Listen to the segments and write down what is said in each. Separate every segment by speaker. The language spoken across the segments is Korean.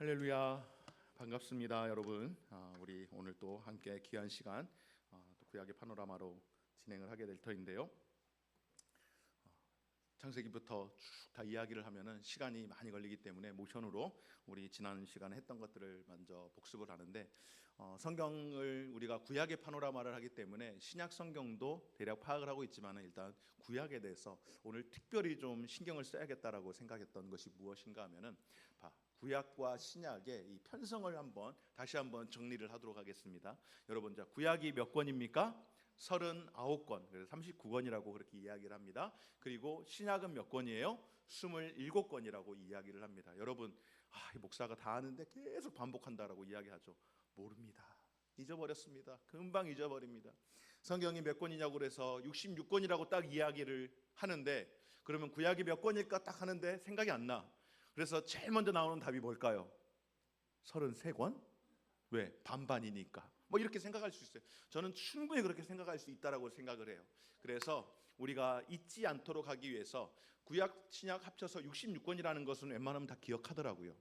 Speaker 1: 할렐루야, 반갑습니다 여러분. 우리 오늘 또 함께 귀한 시간 또 구약의 파노라마로 진행을 하게 될 터인데요. 창세기부터 쭉 다 이야기를 하면은 시간이 많이 걸리기 때문에 모션으로 우리 지난 시간에 했던 것들을 먼저 복습을 하는데, 성경을 우리가 구약의 파노라마를 하기 때문에 신약 성경도 대략 파악을 하고 있지만은 일단 구약에 대해서 오늘 특별히 좀 신경을 써야겠다라고 생각했던 것이 무엇인가 하면은 구약과 신약의 이 편성을 다시 한번 정리를 하도록 하겠습니다. 여러분, 자, 구약이 몇 권입니까? 39권, 그래서 39권이라고 그렇게 이야기를 합니다. 그리고 신약은 몇 권이에요? 27권이라고 이야기를 합니다. 여러분, 이 목사가 다 아는데 계속 반복한다라고 이야기하죠. 모릅니다. 잊어버렸습니다. 금방 잊어버립니다. 성경이 몇 권이냐고 그래서 66권이라고 딱 이야기를 하는데, 그러면 구약이 몇 권일까 딱 하는데 생각이 안 나. 그래서 제일 먼저 나오는 답이 뭘까요? 33권? 왜? 반반이니까. 뭐 이렇게 생각할 수 있어요. 저는 충분히 그렇게 생각할 수 있다라고 생각을 해요. 그래서 우리가 잊지 않도록 하기 위해서 구약 신약 합쳐서 66권이라는 것은 웬만하면 다 기억하더라고요.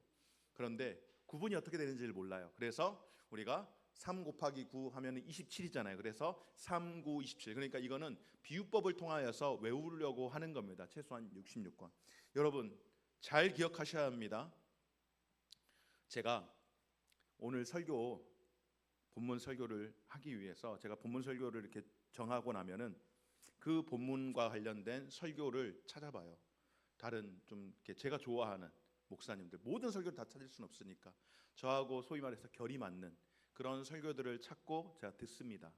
Speaker 1: 그런데 구분이 어떻게 되는지를 몰라요. 그래서 우리가 3 곱하기 9 하면 27이잖아요. 그래서 3, 9, 27. 그러니까 이거는 비유법을 통하여서 외우려고 하는 겁니다. 최소한 66권. 여러분, 잘 기억하셔야 합니다. 제가 오늘 본문 설교를 하기 위해서 제가 본문 설교를 이렇게 정하고 나면은 그 본문과 관련된 설교를 찾아봐요. 다른 좀 이렇게 제가 좋아하는 목사님들, 모든 설교를 다 찾을 수는 없으니까 저하고 소위 말해서 결이 맞는 그런 설교들을 찾고 제가 듣습니다.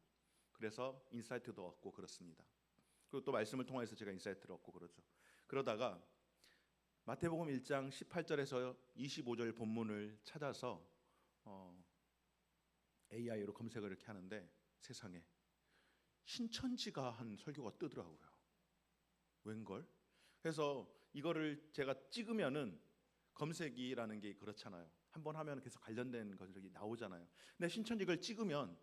Speaker 1: 그래서 인사이트도 얻고 그렇습니다. 그리고 또 말씀을 통해서 제가 인사이트를 얻고 그러죠. 그러다가 마태복음 1장 18절에서 25절 본문을 찾아서 AI로 검색을 이렇게 하는데 세상에 신천지가 한 설교가 뜨더라고요. 웬걸? 그래서 이거를 제가 찍으면은 검색이라는 게 그렇잖아요. 한번 하면 계속 관련된 것들이 나오잖아요. 근데 신천지를 찍으면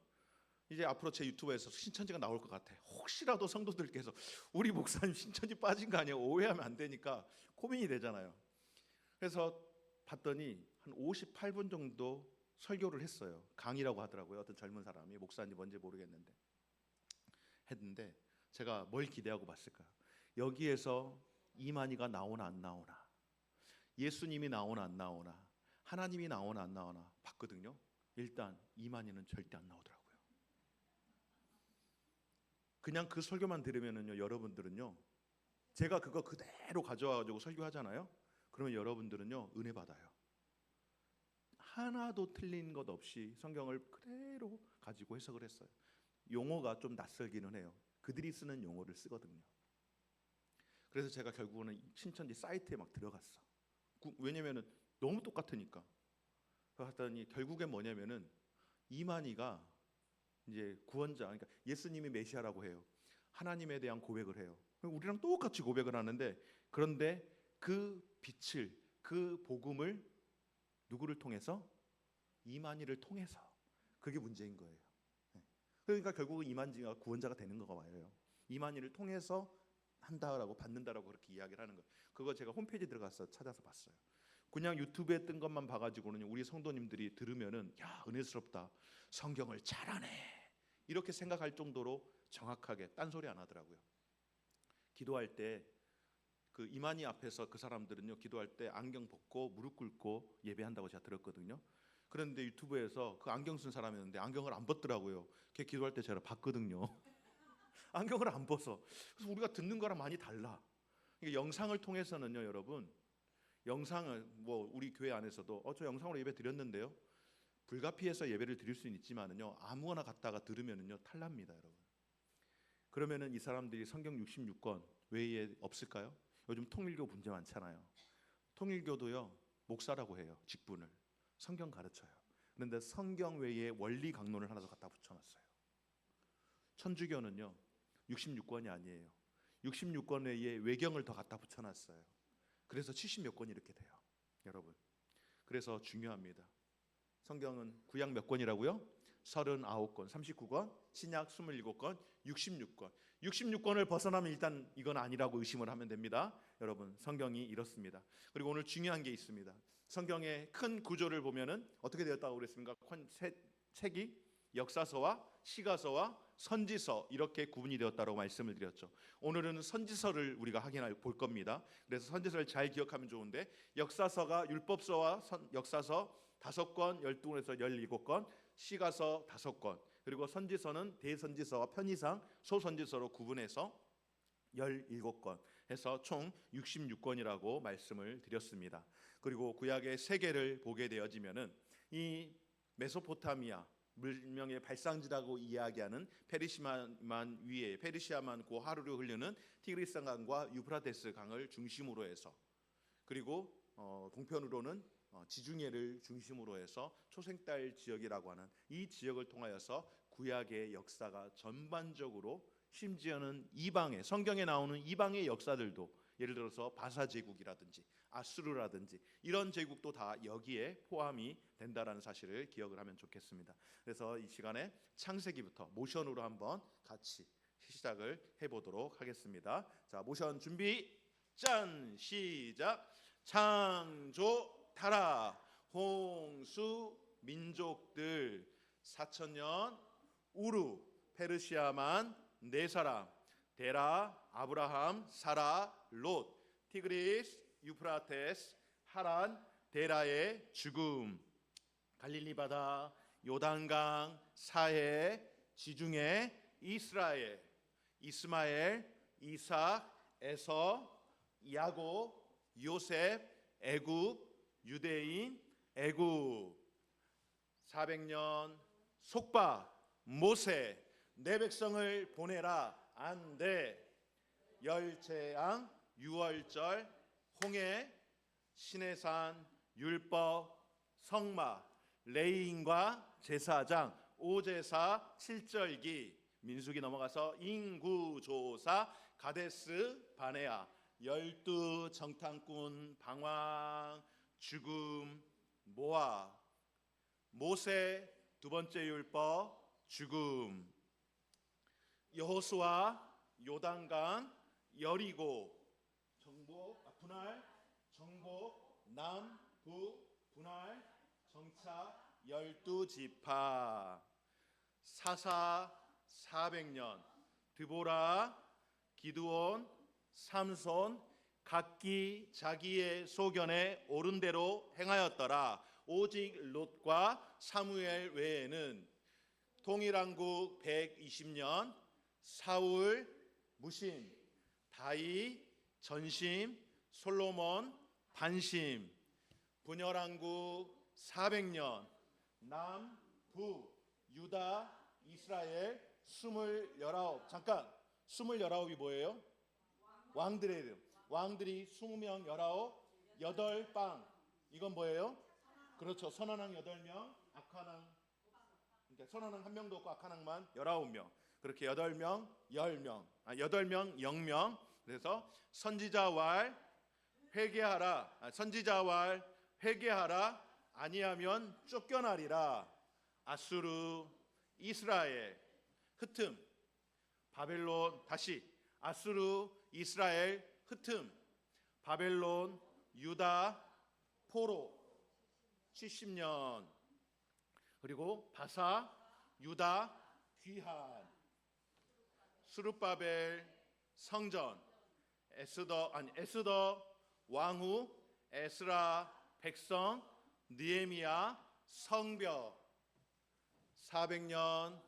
Speaker 1: 이제 앞으로 제 유튜브에서 신천지가 나올 것 같아. 혹시라도 성도들께서 우리 목사님 신천지 빠진 거 아니에요? 오해하면 안 되니까 고민이 되잖아요. 그래서 봤더니 한 58분 정도 설교를 했어요. 강의라고 하더라고요. 어떤 젊은 사람이, 목사인지 뭔지 모르겠는데 했는데, 제가 뭘 기대하고 봤을까요? 여기에서 이만희가 나오나 안 나오나, 예수님이 나오나 안 나오나, 하나님이 나오나 안 나오나 봤거든요. 일단 이만희는 절대 안 나오더라고요. 그냥 그 설교만 들으면은요, 여러분들은요, 제가 그거 그대로 가져와가지고 설교하잖아요. 그러면 여러분들은요, 은혜 받아요. 하나도 틀린 것 없이 성경을 그대로 가지고 해석을 했어요. 용어가 좀 낯설기는 해요. 그들이 쓰는 용어를 쓰거든요. 그래서 제가 결국은 신천지 사이트에 막 들어갔어. 왜냐면은 너무 똑같으니까. 그랬더니 결국엔 뭐냐면은 이만희가 이제 구원자, 그러니까 예수님이 메시아라고 해요. 하나님에 대한 고백을 해요. 우리랑 똑같이 고백을 하는데, 그런데 그 빛을, 그 복음을 누구를 통해서? 이만희를 통해서. 그게 문제인 거예요. 그러니까 결국은 이만희가 구원자가 되는 거가 와요. 이만희를 통해서 한다라고, 받는다라고 그렇게 이야기를 하는 거예요. 그거 제가 홈페이지 들어가서 찾아서 봤어요. 그냥 유튜브에 뜬 것만 봐가지고는 우리 성도님들이 들으면은 야, 은혜스럽다, 성경을 잘하네, 이렇게 생각할 정도로 정확하게 딴소리 안 하더라고요. 기도할 때 그 이만희 앞에서 그 사람들은요, 기도할 때 안경 벗고 무릎 꿇고 예배한다고 제가 들었거든요. 그런데 유튜브에서 그 안경 쓴 사람이었는데 안경을 안 벗더라고요. 걔 기도할 때 제가 봤거든요. 안경을 안 벗어. 그래서 우리가 듣는 거랑 많이 달라. 그러니까 영상을 통해서는요, 여러분, 영상을 뭐 우리 교회 안에서도 저 영상으로 예배 드렸는데요, 불가피해서 예배를 드릴 수는 있지만은요, 아무거나 갖다가 들으면은요 탈납니다, 여러분. 그러면은 이 사람들이 성경 66권 외에 없을까요? 요즘 통일교 문제 많잖아요. 통일교도요, 목사라고 해요. 직분을 성경 가르쳐요. 그런데 성경 외에 원리 강론을 하나 더 갖다 붙여놨어요. 천주교는요 66권이 아니에요. 66권 외에 외경을 더 갖다 붙여놨어요. 그래서 70몇 권이 이렇게 돼요, 여러분. 그래서 중요합니다. 성경은 구약 몇 권이라고요? 39권, 39권, 신약 27권, 66권. 66권을 벗어나면 일단 이건 아니라고 의심을 하면 됩니다. 여러분, 성경이 이렇습니다. 그리고 오늘 중요한 게 있습니다. 성경의 큰 구조를 보면은 어떻게 되었다고 그랬습니까? 책이 역사서와 시가서와 선지서 이렇게 구분이 되었다고 말씀을 드렸죠. 오늘은 선지서를 우리가 볼 겁니다. 그래서 선지서를 잘 기억하면 좋은데, 역사서가 율법서와 역사서 5권, 12권에서 17권, 시가서 5권, 그리고 선지서는 대선지서와 편의상 소선지서로 구분해서 17권 해서 총 66권이라고 말씀을 드렸습니다. 그리고 구약의 세계를 보게 되어지면은 이 메소포타미아 물명의 발상지라고 이야기하는 페르시아만 고 하루를 흐르는 티그리스 강과 유프라테스 강을 중심으로 해서, 그리고 동편으로는 지중해를 중심으로 해서 초생달 지역이라고 하는 이 지역을 통하여서 구약의 역사가 전반적으로, 심지어는 이방의 성경에 나오는 이방의 역사들도, 예를 들어서 바사 제국이라든지 아수르라든지 이런 제국도 다 여기에 포함이 된다라는 사실을 기억을 하면 좋겠습니다. 그래서 이 시간에 창세기부터 모션으로 한번 같이 시작을 해보도록 하겠습니다. 자, 모션 준비, 짠, 시작. 창조, 타라, 홍수, 민족들, 4천년, 우루, 페르시아만, 4사람, 데라, 아브라함, 사라, 롯, 티그리스, 유프라테스, 하란, 데라의 죽음, 갈릴리 바다, 요단강, 사해, 지중해, 이스라엘, 이스마엘, 이삭, 에서, 야곱, 요셉, 애굽, 유대인, 애굽, 400년 속박, 모세, 내 백성을 보내라, 안 돼. 열재앙, 유월절, 홍해, 시내산, 율법, 성막, 레위인과 제사장, 오제사, 칠절기, 민수기 넘어가서 인구조사, 가데스 바네아, 12 정탐꾼, 방황, 죽음, 모아, 모세, 2번째 율법, 죽음, 여호수아, 요단강, 여리고, 정복, 분할, 정복, 남, 북, 분할, 정착, 12지파, 사사, 400년, 드보라, 기드온, 삼손, 각기 자기의 소견에 옳은 대로 행하였더라. 오직 롯과 사무엘 외에는 통일왕국 120년, 사울, 무심, 다윗, 전심, 솔로몬, 반심, 분열왕국 400년, 남, 북, 유다, 이스라엘 29. 잠깐, 29이 뭐예요? 왕들의 이름. 왕들이 20명, 19, 8빵. 이건 뭐예요? 그렇죠. 선언왕 8명, 악한왕, 그러니까 선언왕 1명도 없고 악한왕만 19명. 그렇게 8명, 10명, 8명, 0명. 그래서 선지자왈 회개하라. 선지자왈 회개하라. 아니하면 쫓겨나리라. 아수르, 이스라엘, 흩음, 바벨론, 다시 아수르, 이스라엘, 흩음, 바벨론, 유다, 포로 70년, 그리고 바사, 유다, 귀한, 수르바벨, 성전, 에스더, 왕후, 에스라, 백성, 느헤미야, 성벽, 400년,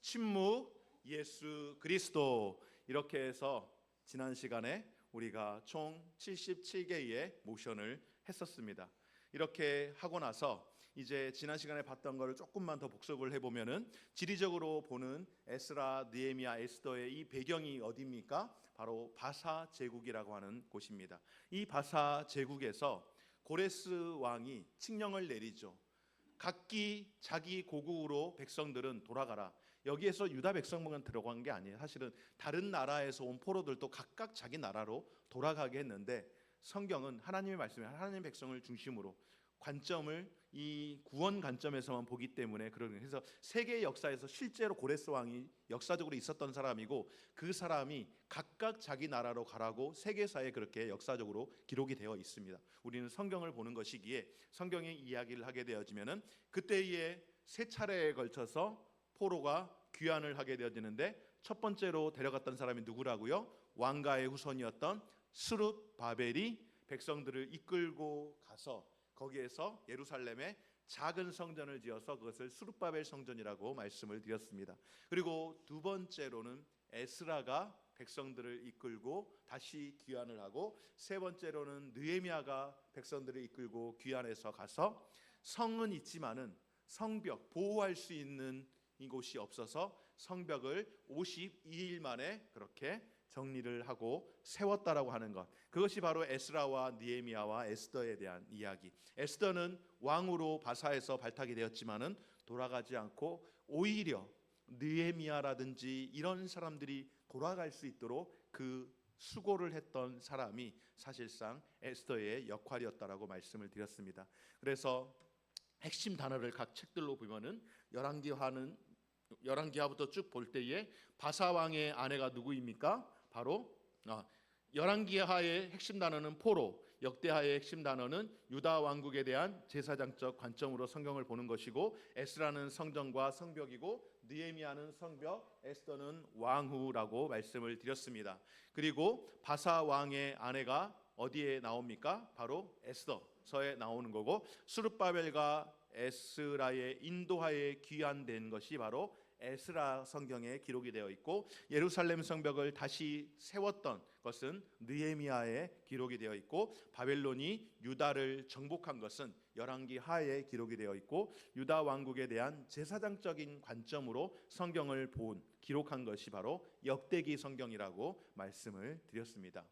Speaker 1: 침묵, 예수 그리스도. 이렇게 해서 지난 시간에 우리가 총 77개의 모션을 했었습니다. 이렇게 하고 나서 이제 지난 시간에 봤던 거를 조금만 더 복습을 해보면은, 지리적으로 보는 에스라, 느헤미야, 에스더의 이 배경이 어디입니까? 바로 바사 제국이라고 하는 곳입니다. 이 바사 제국에서 고레스 왕이 칙령을 내리죠. 각기 자기 고국으로 백성들은 돌아가라. 여기에서 유다 백성만 들어간 게 아니에요. 사실은 다른 나라에서 온 포로들도 각각 자기 나라로 돌아가게 했는데, 성경은 하나님의 말씀에 하나님의 백성을 중심으로 관점을 이 구원 관점에서만 보기 때문에 그래서 세계 역사에서 실제로 고레스 왕이 역사적으로 있었던 사람이고 그 사람이 각각 자기 나라로 가라고 세계사에 그렇게 역사적으로 기록이 되어 있습니다. 우리는 성경을 보는 것이기에 성경의 이야기를 하게 되어지면은 그때에 세 차례에 걸쳐서 포로가 귀환을 하게 되어지는데 첫 번째로 데려갔던 사람이 누구라고요? 왕가의 후손이었던 스룹바벨이 백성들을 이끌고 가서 거기에서 예루살렘에 작은 성전을 지어서 그것을 스룹바벨 성전이라고 말씀을 드렸습니다. 그리고 두 번째로는 에스라가 백성들을 이끌고 다시 귀환을 하고 세 번째로는 느헤미야가 백성들을 이끌고 귀환해서 가서 성은 있지만은 성벽 보호할 수 있는 이곳이 없어서 성벽을 52일 만에 그렇게 정리를 하고 세웠다라고 하는 것, 그것이 바로 에스라와 느헤미야와 에스더에 대한 이야기. 에스더는 왕으로 바사에서 발탁이 되었지만은 돌아가지 않고 오히려 느헤미야라든지 이런 사람들이 돌아갈 수 있도록 그 수고를 했던 사람이 사실상 에스더의 역할이었다라고 말씀을 드렸습니다. 그래서 핵심 단어를 각 책들로 보면은 열왕기하부터 쭉 볼 때에 바사 왕의 아내가 누구입니까? 바로 열왕기하의 핵심 단어는 포로, 역대하의 핵심 단어는 유다 왕국에 대한 제사장적 관점으로 성경을 보는 것이고 에스라는 성전과 성벽이고 느헤미야는 성벽, 에스더는 왕후라고 말씀을 드렸습니다. 그리고 바사 왕의 아내가 어디에 나옵니까? 바로 에스더서에 나오는 거고 스룹바벨과 에스라의 인도하에 귀환된 것이 바로 에스라 성경에 기록이 되어 있고 예루살렘 성벽을 다시 세웠던 것은 느헤미야에 기록이 되어 있고 바벨론이 유다를 정복한 것은 열왕기 하에 기록이 되어 있고 유다 왕국에 대한 제사장적인 관점으로 성경을 기록한 것이 바로 역대기 성경이라고 말씀을 드렸습니다.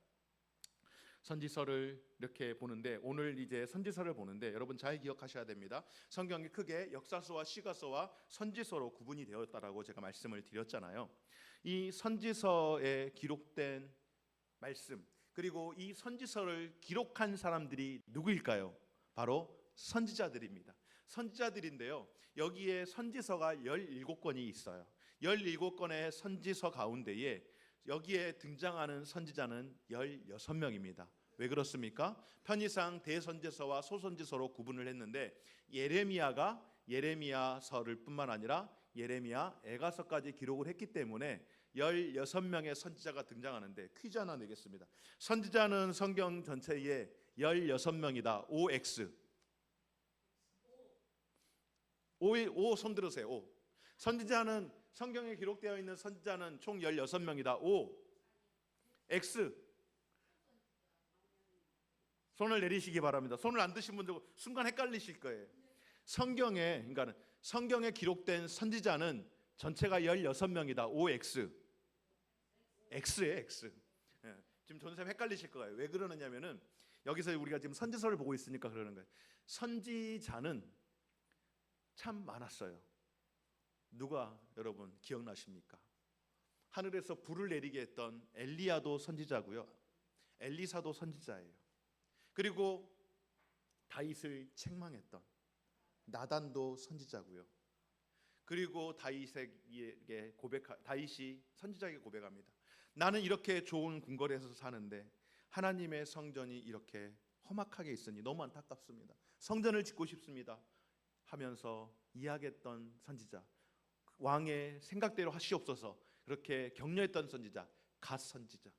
Speaker 1: 선지서를 이렇게 보는데 오늘 이제 선지서를 보는데 여러분 잘 기억하셔야 됩니다. 성경이 크게 역사서와 시가서와 선지서로 구분이 되었다라고 제가 말씀을 드렸잖아요. 이 선지서에 기록된 말씀 그리고 이 선지서를 기록한 사람들이 누구일까요? 바로 선지자들입니다. 선지자들인데요. 여기에 선지서가 17권이 있어요. 17권의 선지서 가운데에 여기에 등장하는 선지자는 16명입니다. 왜 그렇습니까? 편의상 대선지서와 소선지서로 구분을 했는데 예레미야가 예레미야서를 뿐만 아니라 예레미야 애가서까지 기록을 했기 때문에 16명의 선지자가 등장하는데 퀴즈 하나 내겠습니다. 선지자는 성경 전체에 16명이다. OX. O 손 들으세요. O. 선지자는 성경에 기록되어 있는 선지자는 총 16명이다. O. X. 손을 내리시기 바랍니다. 손을 안 드신 분들 순간 헷갈리실 거예요. 그러니까 성경에 기록된 선지자는 전체가 16명이다. OX. X예요, X. 예, 지금 전쌤 헷갈리실 거예요. 왜 그러느냐면은 여기서 우리가 지금 선지서를 보고 있으니까 그러는 거예요. 선지자는 참 많았어요. 누가 여러분 기억나십니까? 하늘에서 불을 내리게 했던 엘리야도 선지자고요. 엘리사도 선지자예요. 그리고 다윗을 책망했던 나단도 선지자고요. 그리고 다윗이 선지자에게 고백합니다. 나는 이렇게 좋은 궁궐에서 사는데 하나님의 성전이 이렇게 험악하게 있으니 너무 안타깝습니다. 성전을 짓고 싶습니다 하면서 이야기했던 선지자, 왕의 생각대로 하시옵소서 그렇게 격려했던 선지자, 갓 선지자.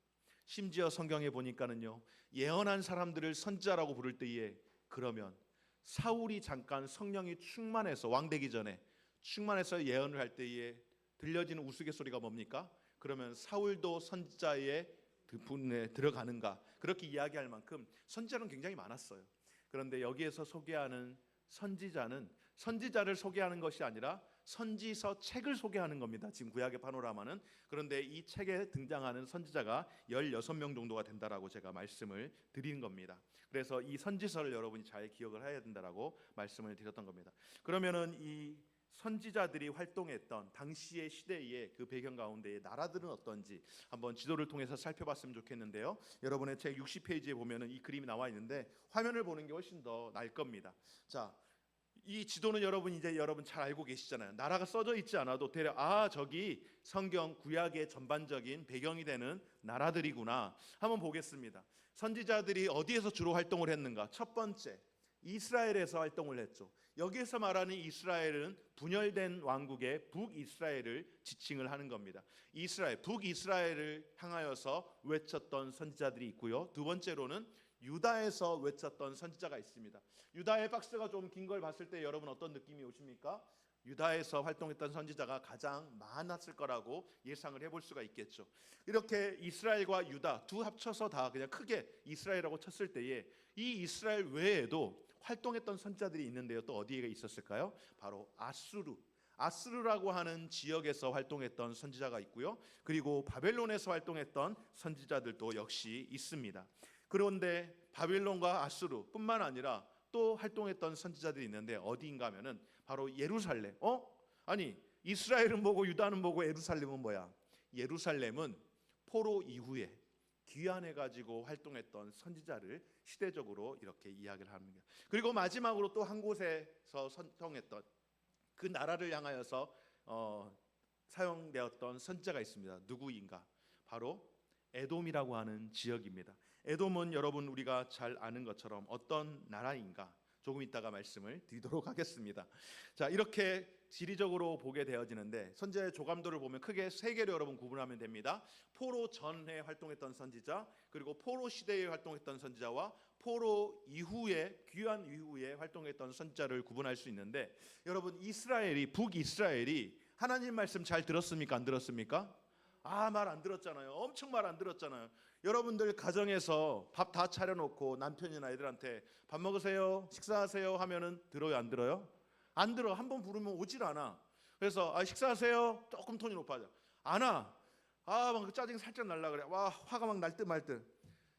Speaker 1: 심지어 성경에 보니까는요, 예언한 사람들을 선지자라고 부를 때에 그러면 사울이 잠깐 성령이 충만해서 왕 되기 전에 충만해서 예언을 할 때에 들려지는 우스갯소리가 뭡니까? 그러면 사울도 선지자의 분에 들어가는가? 그렇게 이야기할 만큼 선지자는 굉장히 많았어요. 그런데 여기에서 소개하는 선지자는 선지자를 소개하는 것이 아니라 선지서 책을 소개하는 겁니다. 지금 구약의 파노라마는. 그런데 이 책에 등장하는 선지자가 16명 정도가 된다라고 제가 말씀을 드린 겁니다. 그래서 이 선지서를 여러분이 잘 기억을 해야 된다라고 말씀을 드렸던 겁니다. 그러면은 이 선지자들이 활동했던 당시의 시대의 그 배경 가운데의 나라들은 어떤지 한번 지도를 통해서 살펴봤으면 좋겠는데요. 여러분의 책 60페이지에 보면은 이 그림이 나와 있는데 화면을 보는 게 훨씬 더 나을 겁니다. 자, 이 지도는 여러분 잘 알고 계시잖아요. 나라가 써져 있지 않아도 대략 저기 성경 구약의 전반적인 배경이 되는 나라들이구나 한번 보겠습니다. 선지자들이 어디에서 주로 활동을 했는가? 첫 번째, 이스라엘에서 활동을 했죠. 여기에서 말하는 이스라엘은 분열된 왕국의 북이스라엘을 지칭을 하는 겁니다. 이스라엘, 북이스라엘을 향하여서 외쳤던 선지자들이 있고요. 두 번째로는 유다에서 외쳤던 선지자가 있습니다. 유다의 박스가 좀 긴 걸 봤을 때 여러분 어떤 느낌이 오십니까? 유다에서 활동했던 선지자가 가장 많았을 거라고 예상을 해볼 수가 있겠죠. 이렇게 이스라엘과 유다 두 합쳐서 다 그냥 크게 이스라엘이라고 쳤을 때에 이 이스라엘 외에도 활동했던 선지자들이 있는데요. 또 어디에 있었을까요? 바로 아수르라고 하는 지역에서 활동했던 선지자가 있고요. 그리고 바벨론에서 활동했던 선지자들도 역시 있습니다. 그런데 바벨론과 아수르뿐만 아니라 또 활동했던 선지자들이 있는데 어디인가 하면은 바로 예루살렘. 아니 이스라엘은 뭐고 유다는 뭐고 예루살렘은 뭐야? 예루살렘은 포로 이후에 귀환해 가지고 활동했던 선지자를 시대적으로 이렇게 이야기를 합니다. 그리고 마지막으로 또 한 곳에서 활동했던 그 나라를 향하여서 사용되었던 선지자가 있습니다. 누구인가? 바로 에돔이라고 하는 지역입니다. 에돔은 여러분 우리가 잘 아는 것처럼 어떤 나라인가? 조금 이따가 말씀을 드리도록 하겠습니다. 자, 이렇게 지리적으로 보게 되어지는데 선지자의 조감도를 보면 크게 세 개로 여러분 구분하면 됩니다. 포로 전에 활동했던 선지자, 그리고 포로 시대에 활동했던 선지자와 포로 이후에 귀환 이후에 활동했던 선지자를 구분할 수 있는데 여러분 북이스라엘이 하나님 말씀 잘 들었습니까? 안 들었습니까? 말 안 들었잖아요. 엄청 말 안 들었잖아요. 여러분들 가정에서 밥 다 차려놓고 남편이나 애들한테 밥 먹으세요, 식사하세요 하면은 들어요, 안 들어요? 안 들어. 한 번 부르면 오질 않아. 그래서 식사하세요. 조금 톤이 높아져. 안 와. 막 짜증 살짝 날라 그래. 와, 화가 막 날 듯 말 듯.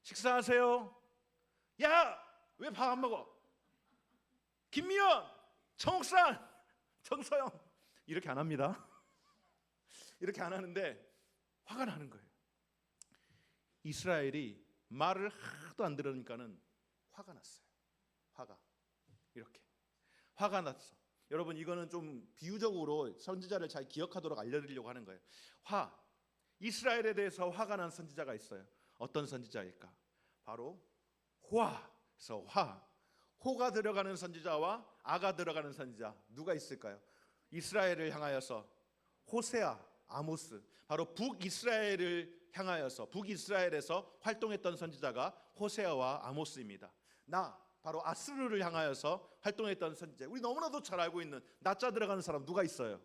Speaker 1: 식사하세요. 야, 왜 밥 안 먹어? 김미연, 정옥산, 정서영 이렇게 안 합니다. 이렇게 안 하는데 화가 나는 거예요. 이스라엘이 말을 하도 안 들으니까는 화가 났어요. 이렇게 화가 났어. 여러분 이거는 좀 비유적으로 선지자를 잘 기억하도록 알려드리려고 하는 거예요. 이스라엘에 대해서 화가 난 선지자가 있어요. 어떤 선지자일까? 바로 호가 들어가는 선지자와 아가 들어가는 선지자 누가 있을까요? 이스라엘을 향하여서 호세아, 아모스, 바로 북이스라엘을 향하여서 북이스라엘에서 활동했던 선지자가 호세아와 아모스입니다. 바로 아수르를 향하여서 활동했던 선지자. 우리 너무나도 잘 알고 있는 나자 들어가는 사람 누가 있어요?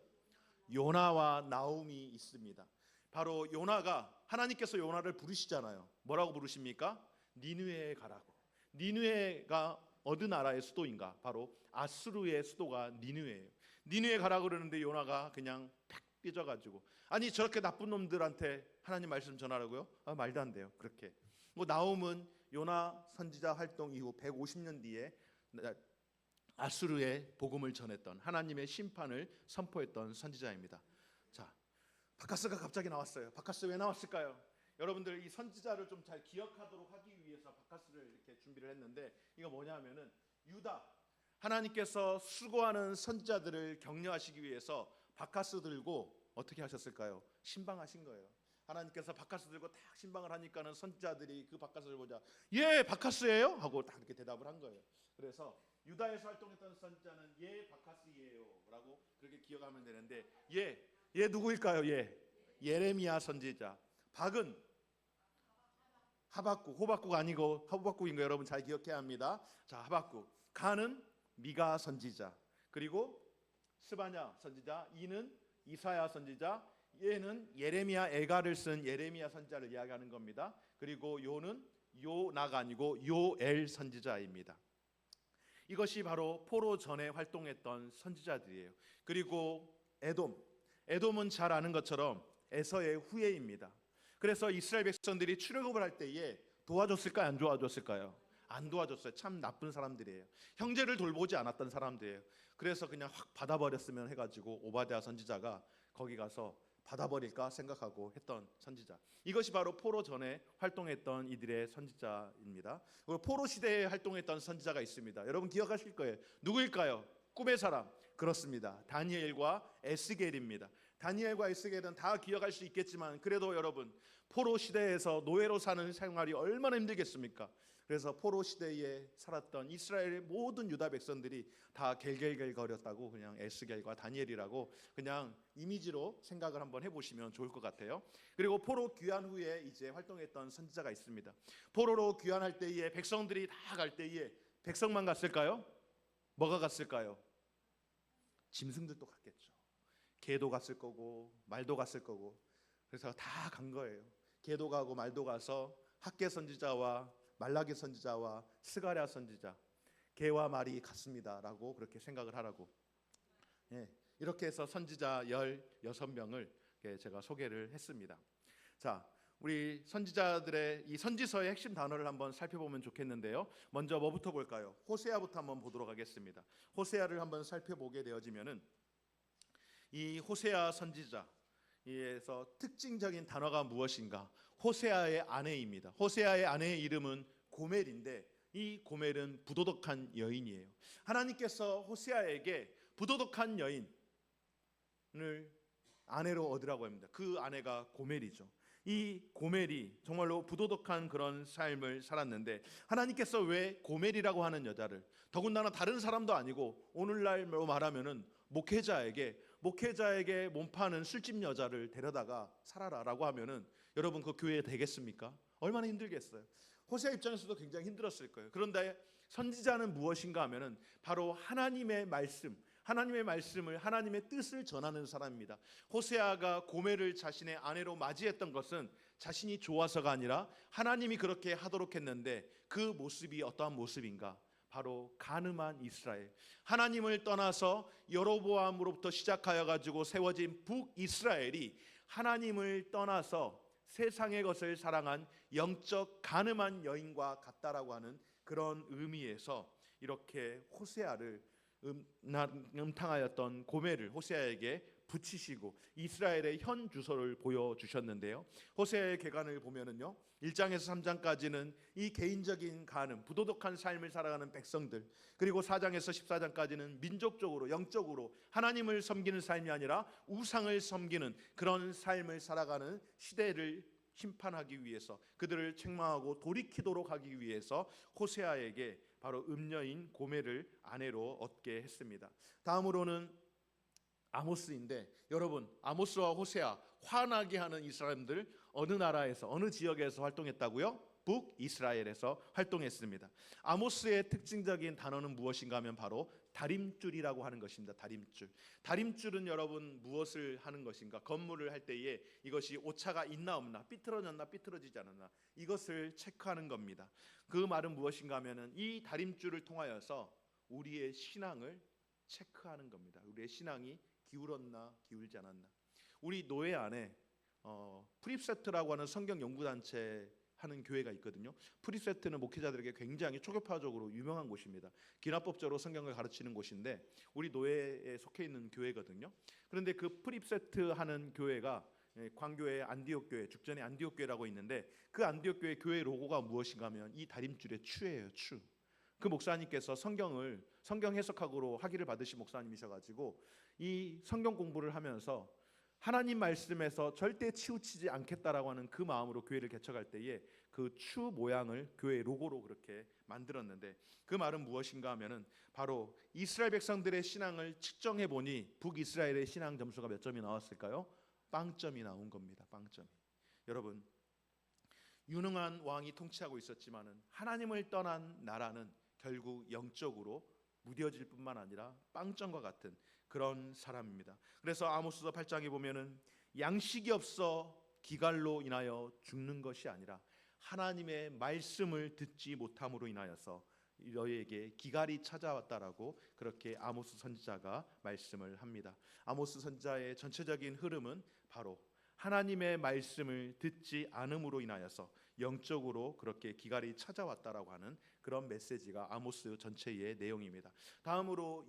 Speaker 1: 요나와 나움이 있습니다. 바로 요나가 하나님께서 요나를 부르시잖아요. 뭐라고 부르십니까? 니느웨에 가라고. 니느웨가 어느 나라의 수도인가? 바로 아수르의 수도가 니느웨예요. 니느웨 가라고 그러는데 요나가 그냥 팍 삐져가지고 저렇게 나쁜 놈들한테 하나님 말씀 전하라고요? 말도 안 돼요. 그렇게. 나움은 요나 선지자 활동 이후 150년 뒤에 아수르의 복음을 전했던 하나님의 심판을 선포했던 선지자입니다. 자, 바카스가 갑자기 나왔어요. 바카스 왜 나왔을까요? 여러분들 이 선지자를 좀 잘 기억하도록 하기 위해서 바카스를 이렇게 준비를 했는데 이거 뭐냐면은 유다 하나님께서 수고하는 선지자들을 격려하시기 위해서 바카스 들고 어떻게 하셨을까요? 신방하신 거예요. 하나님께서 바카스 들고 딱 신방을 하니까는 선지자들이 그 바카스를 보자. 예, 바카스예요? 하고 딱 이렇게 대답을 한 거예요. 그래서 유다에서 활동했던 선지자는 예, 바카스예요라고 그렇게 기억하면 되는데 얘 누구일까요? 예레미야 선지자. 박은 호박국 아니고 호박국인 거 여러분 잘 기억해야 합니다. 자, 하박국. 가는 미가 선지자. 그리고 스바냐 선지자. 이는 이사야 선지자. 얘는 예레미야 애가를 쓴 예레미야 선지자를 이야기하는 겁니다. 그리고 요는 요나가 아니고 요엘 선지자입니다. 이것이 바로 포로 전에 활동했던 선지자들이에요. 그리고 에돔은 잘 아는 것처럼 에서의 후예입니다. 그래서 이스라엘 백성들이 출애굽을 할 때에 도와줬을까요? 안 도와줬을까요? 안 도와줬어요. 참 나쁜 사람들이에요. 형제를 돌보지 않았던 사람들이에요. 그래서 그냥 확 받아버렸으면 해가지고 오바댜 선지자가 거기 가서 받아버릴까 생각하고 했던 선지자. 이것이 바로 포로 전에 활동했던 이들의 선지자입니다. 포로 시대에 활동했던 선지자가 있습니다. 여러분 기억하실 거예요. 누구일까요? 꿈의 사람. 그렇습니다. 다니엘과 에스겔입니다. 다니엘과 에스겔은 다 기억할 수 있겠지만 그래도 여러분 포로 시대에서 노예로 사는 생활이 얼마나 힘들겠습니까? 그래서 포로 시대에 살았던 이스라엘의 모든 유다 백성들이 다 겔겔거렸다고 그냥 에스겔과 다니엘이라고 그냥 이미지로 생각을 한번 해보시면 좋을 것 같아요. 그리고 포로 귀환 후에 이제 활동했던 선지자가 있습니다. 포로로 귀환할 때에 백성들이 다 갈 때에 백성만 갔을까요? 뭐가 갔을까요? 짐승들도 갔겠죠. 개도 갔을 거고 말도 갔을 거고 그래서 다 간 거예요. 개도 가고 말도 가서 학개 선지자와 말라기 선지자와 스가랴 선지자, 개와 말이 같습니다라고 그렇게 생각을 하라고. 이렇게 해서 선지자 16명을 제가 소개를 했습니다. 자, 우리 선지자들의 이 선지서의 핵심 단어를 한번 살펴보면 좋겠는데요. 먼저 뭐부터 볼까요? 호세아부터 한번 보도록 하겠습니다. 호세아를 한번 살펴보게 되어지면은 이 호세아 선지자에서 특징적인 단어가 무엇인가? 호세아의 아내입니다. 호세아의 아내의 이름은 고멜인데 이 고멜은 부도덕한 여인이에요. 하나님께서 호세아에게 부도덕한 여인을 아내로 얻으라고 합니다. 그 아내가 고멜이죠. 이 고멜이 정말로 부도덕한 그런 삶을 살았는데 하나님께서 왜 고멜이라고 하는 여자를, 더군다나 다른 사람도 아니고 오늘날로 말하면은 목회자에게 몸 파는 술집 여자를 데려다가 살아라라고 하면은 여러분 그 교회 되겠습니까? 얼마나 힘들겠어요. 호세아 입장에서도 굉장히 힘들었을 거예요. 그런데 선지자는 무엇인가 하면은 바로 하나님의 말씀을 하나님의 뜻을 전하는 사람입니다. 호세아가 고멜을 자신의 아내로 맞이했던 것은 자신이 좋아서가 아니라 하나님이 그렇게 하도록 했는데 그 모습이 어떠한 모습인가? 바로 간음한 이스라엘, 하나님을 떠나서 여로보암으로부터 시작하여 가지고 세워진 북이스라엘이 하나님을 떠나서 세상의 것을 사랑한 영적 간음한 여인과 같다라고 하는 그런 의미에서 이렇게 호세아를 음탕하였던 고멜을 호세아에게 붙이시고 이스라엘의 현 주소를 보여주셨는데요. 호세아의 계간을 보면은요 1장에서 3장까지는 이 개인적인 간음, 부도덕한 삶을 살아가는 백성들, 그리고 4장에서 14장까지는 민족적으로 영적으로 하나님을 섬기는 삶이 아니라 우상을 섬기는 그런 삶을 살아가는 시대를 심판하기 위해서, 그들을 책망하고 돌이키도록 하기 위해서 호세아에게 바로 음녀인 고멜을 아내로 얻게 했습니다. 다음으로는 아모스인데, 여러분 아모스와 호세아 화나게 하는 이 사람들 어느 나라에서 어느 지역에서 활동했다고요? 북이스라엘에서 활동했습니다. 아모스의 특징적인 단어는 무엇인가 하면 바로 다림줄이라고 하는 것입니다. 다림줄은 여러분 무엇을 하는 것인가? 건물을 할 때에 이것이 오차가 있나 없나, 삐뚤어졌나 삐뚤어지지 않았나, 이것을 체크하는 겁니다. 그 말은 무엇인가 하면은 이 다림줄을 통하여서 우리의 신앙을 체크하는 겁니다. 우리의 신앙이 기울었나 기울지 않았나. 우리 노예 안에 프립세트라고 하는 성경 연구단체 하는 교회가 있거든요. 프립세트는 목회자들에게 굉장히 초교파적으로 유명한 곳입니다. 기납법적으로 성경을 가르치는 곳인데 우리 노예에 속해 있는 교회거든요. 그런데 그 프립세트 하는 교회가 광교의 안디옥 교회, 죽전의 안디옥 교회라고 있는데 그 안디옥 교회 로고가 무엇인가 하면 이 다림줄의 추예요. 추. 그 목사님께서 성경 해석학으로 학위를 받으신 목사님이셔가지고 이 성경 공부를 하면서 하나님 말씀에서 절대 치우치지 않겠다라고 하는 그 마음으로 교회를 개척할 때에 그 추 모양을 교회 로고로 그렇게 만들었는데, 그 말은 무엇인가 하면은 바로 이스라엘 백성들의 신앙을 측정해 보니 북이스라엘의 신앙 점수가 몇 점이 나왔을까요? 빵점이 나온 겁니다. 빵점이. 여러분, 유능한 왕이 통치하고 있었지만은 하나님을 떠난 나라는 결국 영적으로 무뎌질 뿐만 아니라 빵점과 같은 그런 사람입니다. 그래서 아모스서 8장에 보면은 양식이 없어 기갈로 인하여 죽는 것이 아니라 하나님의 말씀을 듣지 못함으로 인하여서 너희에게 기갈이 찾아왔다라고 그렇게 아모스 선지자가 말씀을 합니다. 아모스 선지자의 전체적인 흐름은 바로 하나님의 말씀을 듣지 않음으로 인하여서 영적으로 그렇게 기갈이 찾아왔다라고 하는 그런 메시지가 아모스 전체의 내용입니다. 다음으로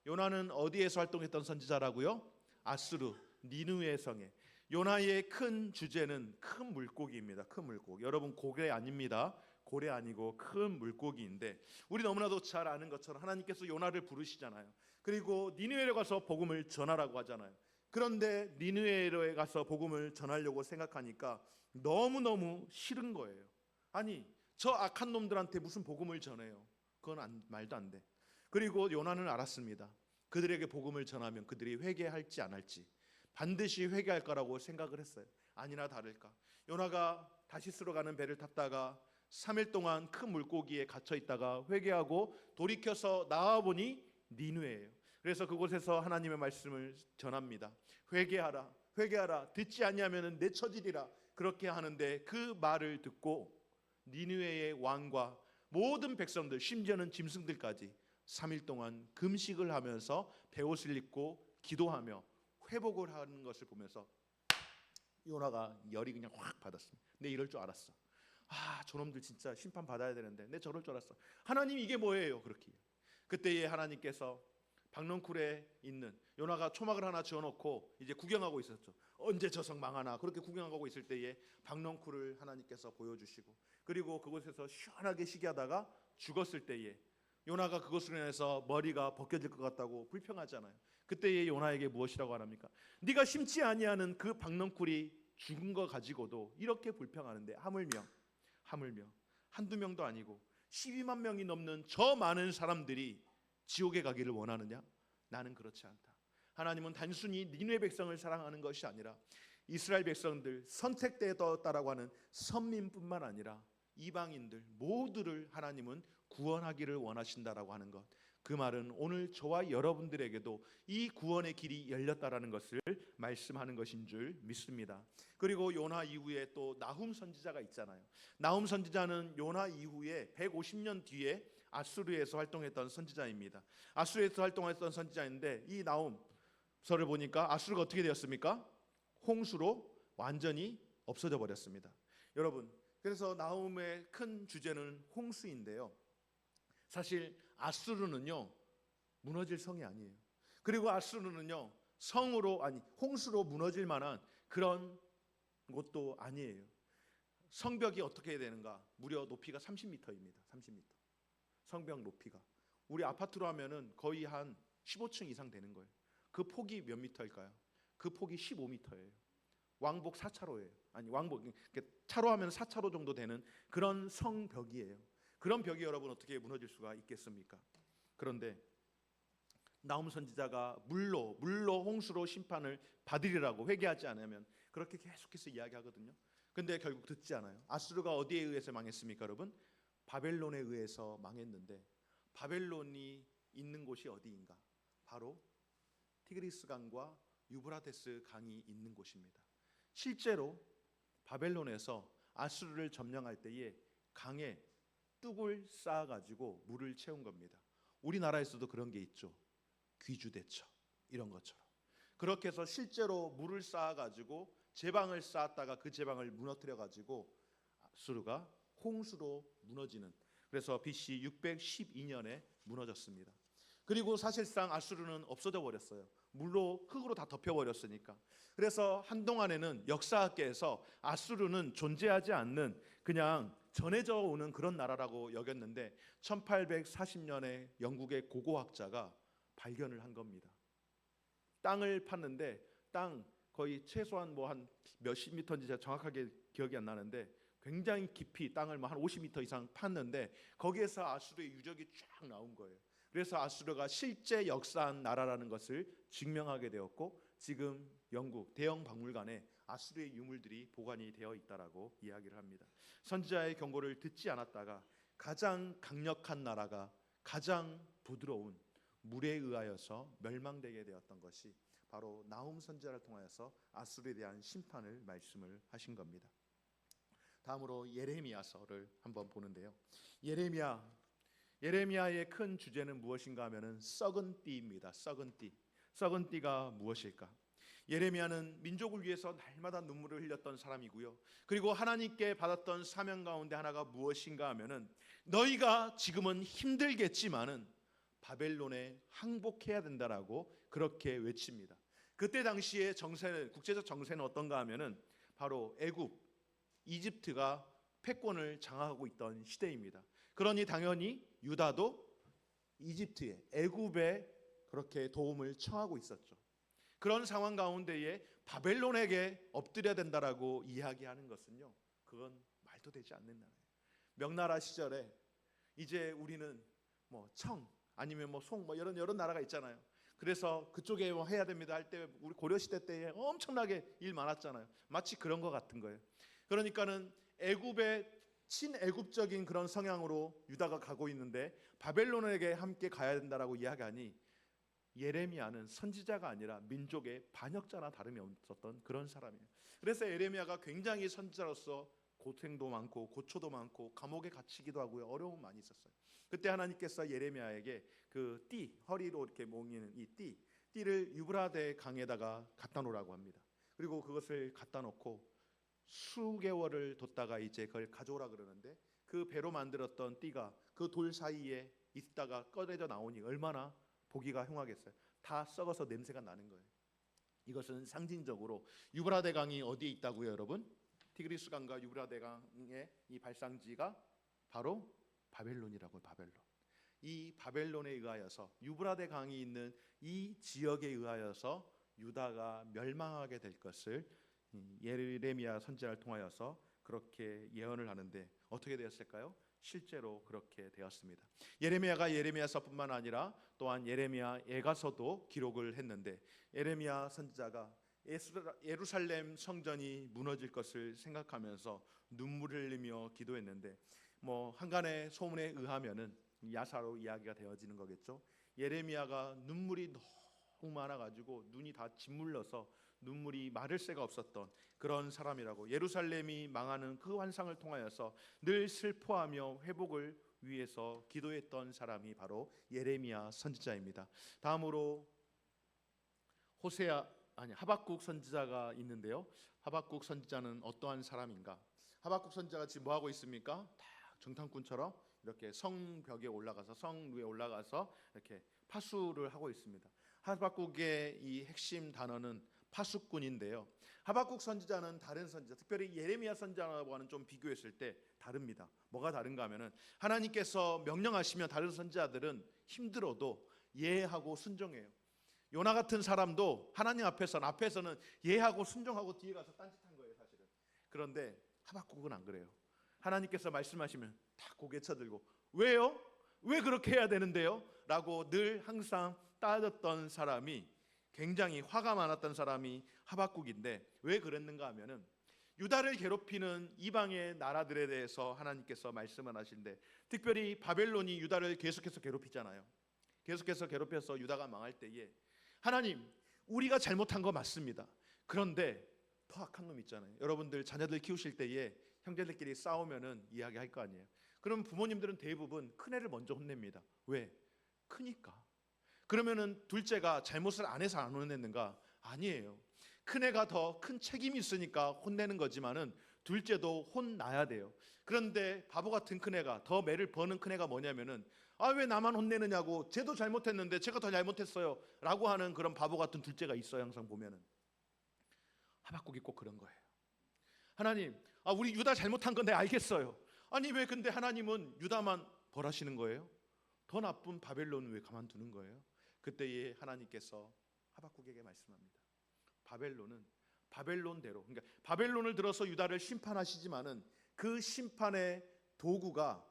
Speaker 1: 요나는 어디에서 활동했던 선지자라고요? 아수르 니느웨 성에. 요나의 큰 주제는 큰 물고기입니다. 큰 물고기. 여러분 고래 아닙니다. 고래 아니고 큰 물고기인데 우리 너무나도 잘 아는 것처럼 하나님께서 요나를 부르시잖아요. 그리고 니느웨로 가서 복음을 전하라고 하잖아요. 그런데 니느웨에 가서 복음을 전하려고 생각하니까 너무너무 싫은 거예요. 아니 저 악한 놈들한테 무슨 복음을 전해요. 그건 말도 안 돼. 그리고 요나는 알았습니다. 그들에게 복음을 전하면 그들이 회개할지 안 할지 반드시 회개할 거라고 생각을 했어요. 아니나 다를까 요나가 다시스로 가는 배를 탔다가 3일 동안 큰 물고기에 갇혀 있다가 회개하고 돌이켜서 나와보니 니느웨예요. 그래서 그곳에서 하나님의 말씀을 전합니다. 회개하라 회개하라 듣지 아니하면 내 처지리라. 그렇게 하는데 그 말을 듣고 니느웨의 왕과 모든 백성들 심지어는 짐승들까지 3일 동안 금식을 하면서 베옷을 입고 기도하며 회복을 하는 것을 보면서 요나가 열이 그냥 확 받았습니다. 내 이럴 줄 알았어. 저놈들 진짜 심판 받아야 되는데 내 저럴 줄 알았어. 하나님 이게 뭐예요? 그렇게. 그때에 하나님께서 박넝쿨에 있는 요나가 초막을 하나 지어놓고 이제 구경하고 있었죠. 언제 저 성 망하나 그렇게 구경하고 있을 때에 박넝쿨을 하나님께서 보여주시고 그리고 그곳에서 시원하게 쉬게하다가 죽었을 때에 요나가 그것으로 인해서 머리가 벗겨질 것 같다고 불평하잖아요. 그때에 요나에게 무엇이라고 하랍니까? 네가 심지 아니하는 그 박넝쿨이 죽은 거 가지고도 이렇게 불평하는데 하물며 한두 명도 아니고 12만 명이 넘는 저 많은 사람들이 지옥에 가기를 원하느냐? 나는 그렇지 않다. 하나님은 단순히 니느웨 백성을 사랑하는 것이 아니라 이스라엘 백성들 선택되었다라고 하는 선민뿐만 아니라 이방인들 모두를 하나님은 구원하기를 원하신다라고 하는 것. 그 말은 오늘 저와 여러분들에게도 이 구원의 길이 열렸다라는 것을 말씀하는 것인 줄 믿습니다. 그리고 요나 이후에 또 나훔 선지자가 있잖아요. 나훔 선지자는 요나 이후에 150년 뒤에 아수르에서 활동했던 선지자입니다. 아수르에서 활동했던 선지자인데 이 나훔서를 보니까 아수르가 어떻게 되었습니까? 홍수로 완전히 없어져 버렸습니다. 여러분, 그래서 나훔의 큰 주제는 홍수인데요. 사실 아수르는요 무너질 성이 아니에요. 그리고 아수르는요 홍수로 무너질 만한 그런 곳도 아니에요. 성벽이 어떻게 되는가? 무려 높이가 30m입니다. 30m. 성벽 높이가 우리 아파트로 하면은 거의 한 15층 이상 되는 거예요. 그 폭이 몇 미터일까요? 그 폭이 15m예요. 왕복 4차로예요. 아니 왕복 차로 하면 4차로 정도 되는 그런 성벽이에요. 그런 벽이 여러분 어떻게 무너질 수가 있겠습니까? 그런데 나훔 선지자가 물로 홍수로 심판을 받으리라고 회개하지 않으면 그렇게 계속해서 이야기하거든요. 근데 결국 듣지 않아요. 아수르가 어디에 의해서 망했습니까, 여러분? 바벨론에 의해서 망했는데 바벨론이 있는 곳이 어디인가? 바로 티그리스 강과 유브라데스 강이 있는 곳입니다. 실제로 바벨론에서 아수르를 점령할 때에 강에 뚝을 쌓아가지고 물을 채운 겁니다. 우리나라에서도 그런 게 있죠. 귀주대처 이런 것처럼. 그렇게 해서 실제로 물을 쌓아가지고 제방을 쌓았다가 그 제방을 무너뜨려가지고 아수르가 홍수로 무너지는, 그래서 BC 612년에 무너졌습니다. 그리고 사실상 아수르는 없어져 버렸어요. 물로 흙으로 다 덮여버렸으니까. 그래서 한동안에는 역사학계에서 아수르는 존재하지 않는 그냥 전해져 오는 그런 나라라고 여겼는데 1840년에 영국의 고고학자가 발견을 한 겁니다. 땅을 팠는데 땅 거의 최소한 뭐 한 몇십 미터인지 제가 정확하게 기억이 안 나는데 굉장히 깊이 땅을 한 50m 이상 팠는데 거기에서 아수르의 유적이 쫙 나온 거예요. 그래서 아수르가 실제 역사한 나라라는 것을 증명하게 되었고 지금 영국 대형 박물관에 아수르의 유물들이 보관이 되어 있다라고 이야기를 합니다. 선지자의 경고를 듣지 않았다가 가장 강력한 나라가 가장 부드러운 물에 의하여서 멸망되게 되었던 것이 바로 나훔 선지자를 통하여서 아수르에 대한 심판을 말씀을 하신 겁니다. 다음으로 예레미야서를 한번 보는데요. 예레미야의 큰 주제는 무엇인가 하면은 썩은 띠입니다. 썩은 띠. 썩은 띠가 무엇일까? 예레미야는 민족을 위해서 날마다 눈물을 흘렸던 사람이고요. 그리고 하나님께 받았던 사명 가운데 하나가 무엇인가 하면은 너희가 지금은 힘들겠지만은 바벨론에 항복해야 된다라고 그렇게 외칩니다. 그때 당시에 정세는, 국제적 정세는 어떤가 하면은 바로 애굽, 이집트가 패권을 장악하고 있던 시대입니다. 그러니 당연히 유다도 이집트에, 애굽에 그렇게 도움을 청하고 있었죠. 그런 상황 가운데에 바벨론에게 엎드려야 된다라고 이야기하는 것은요, 그건 말도 되지 않는 나라예요. 명나라 시절에 이제 우리는 뭐 청 아니면 뭐 송 뭐 이런 여러 나라가 있잖아요. 그래서 그쪽에 뭐 해야 됩니다 할 때 우리 고려 시대 때에 엄청나게 일 많았잖아요. 마치 그런 것 같은 거예요. 그러니까는 애굽의 친애굽적인 그런 성향으로 유다가 가고 있는데 바벨론에게 함께 가야 된다라고 이야기하니 예레미야는 선지자가 아니라 민족의 반역자나 다름이 없었던 그런 사람이에요. 그래서 예레미야가 굉장히 선지자로서 고생도 많고 고초도 많고 감옥에 갇히기도 하고요. 어려움 많이 있었어요. 그때 하나님께서 예레미야에게 그 띠, 허리로 이렇게 몽이는 이 띠를 유브라데 강에다가 갖다 놓으라고 합니다. 그리고 그것을 갖다 놓고 수개월을 뒀다가 이제 그걸 가져오라 그러는데 그 배로 만들었던 띠가 그 돌 사이에 있다가 꺼내져 나오니 얼마나 보기가 흉하겠어요. 다 썩어서 냄새가 나는 거예요. 이것은 상징적으로 유브라데 강이 어디에 있다고요, 여러분? 티그리스 강과 유브라데 강의 이 발상지가 바로 바벨론이라고요. 바벨론. 이 바벨론에 의하여서 유브라데 강이 있는 이 지역에 의하여서 유다가 멸망하게 될 것을 예레미야 선지자를 통하여서 그렇게 예언을 하는데 어떻게 되었을까요? 실제로 그렇게 되었습니다. 예레미야가 예레미야서뿐만 아니라 또한 예레미야 예가서도 기록을 했는데 예레미야 선지자가 예루살렘 성전이 무너질 것을 생각하면서 눈물을 흘리며 기도했는데 뭐 한간의 소문에 의하면은 야사로 이야기가 되어지는 거겠죠. 예레미야가 눈물이 너무 많아가지고 눈이 다 짓물러서 눈물이 마를 새가 없었던 그런 사람이라고, 예루살렘이 망하는 그 환상을 통하여서 늘 슬퍼하며 회복을 위해서 기도했던 사람이 바로 예레미야 선지자입니다. 다음으로 하박국 선지자가 있는데요. 하박국 선지자는 어떠한 사람인가? 하박국 선지자가 지금 뭐 하고 있습니까? 딱 정탐꾼처럼 이렇게 성벽에 올라가서 성 위에 올라가서 이렇게 파수를 하고 있습니다. 하박국의 이 핵심 단어는 파수꾼인데요. 하박국 선지자는 다른 선지자, 특별히 예레미야 선지자와는 좀 비교했을 때 다릅니다. 뭐가 다른가 하면은 하나님께서 명령하시면 다른 선지자들은 힘들어도 예하고 순종해요. 요나 같은 사람도 하나님 앞에서는 예하고 순종하고 뒤에 가서 딴짓한 거예요, 사실은. 그런데 하박국은 안 그래요. 하나님께서 말씀하시면 다 고개 쳐들고 왜요? 왜 그렇게 해야 되는데요? 라고 늘 항상 따졌던 사람이, 굉장히 화가 많았던 사람이 하박국인데 왜 그랬는가 하면은 유다를 괴롭히는 이방의 나라들에 대해서 하나님께서 말씀을 하시는데 특별히 바벨론이 유다를 계속해서 괴롭히잖아요. 계속해서 괴롭혀서 유다가 망할 때에 하나님, 우리가 잘못한 거 맞습니다. 그런데 더 악한 놈 있잖아요. 여러분들 자녀들 키우실 때에 형제들끼리 싸우면은 이야기할 거 아니에요. 그럼 부모님들은 대부분 큰애를 먼저 혼냅니다. 왜? 크니까. 그러면은 둘째가 잘못을 안 해서 안 혼냈는가? 아니에요. 큰애가 더 큰 책임이 있으니까 혼내는 거지만은 둘째도 혼나야 돼요. 그런데 바보 같은 큰애가, 더 매를 버는 큰애가 뭐냐면은 왜 나만 혼내느냐고, 쟤도 잘못했는데 제가 더 잘못했어요 라고 하는 그런 바보 같은 둘째가 있어요. 항상 보면은. 하박국이 꼭 그런 거예요. 하나님, 우리 유다 잘못한 건 내가 알겠어요. 아니 왜 근데 하나님은 유다만 벌하시는 거예요? 더 나쁜 바벨론은 왜 가만두는 거예요? 그때에 하나님께서 하박국에게 말씀합니다. 바벨론은 바벨론대로, 그러니까 바벨론을 들어서 유다를 심판하시지만은 그 심판의 도구가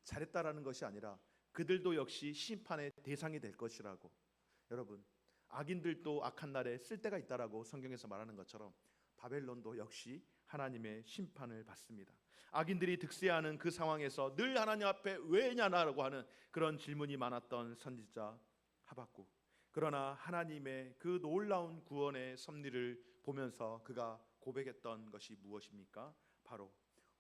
Speaker 1: 잘했다라는 것이 아니라 그들도 역시 심판의 대상이 될 것이라고. 여러분, 악인들도 악한 날에 쓸 때가 있다라고 성경에서 말하는 것처럼 바벨론도 역시 하나님의 심판을 받습니다. 악인들이 득세하는 그 상황에서 늘 하나님 앞에 왜냐라고 하는 그런 질문이 많았던 선지자 하박국. 그러나 하나님의 그 놀라운 구원의 섭리를 보면서 그가 고백했던 것이 무엇입니까? 바로